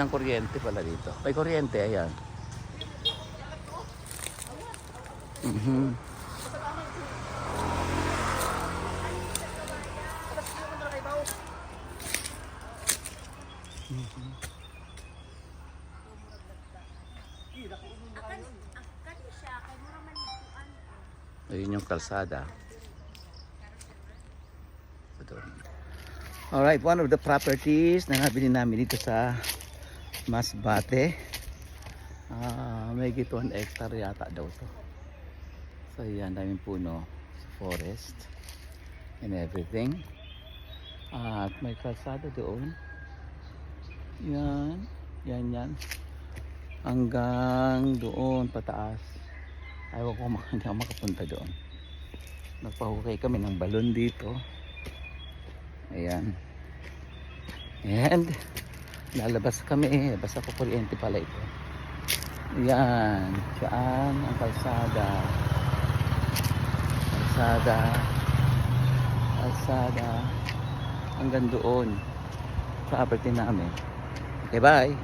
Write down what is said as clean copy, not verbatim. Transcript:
Ng kuryente pala dito. May kuryente, ayan. Mhm. Ayun yung kalsada. Alright, one of the properties na nabili namin dito sa Masbate. May 1 hectare yata daw to. So yan, daming puno sa forest and everything. At may kalsada doon. Yan, yan. Hanggang doon pataas. Ayaw ko hindi ako makapunta doon. Nagpahukay kami ng balon dito. Ayan. And lalabas kami. Basta ko kuryente pala ito. Ayan. Saan ang kalsada? Kalsada. Hanggang doon. Property namin. Okay, bye.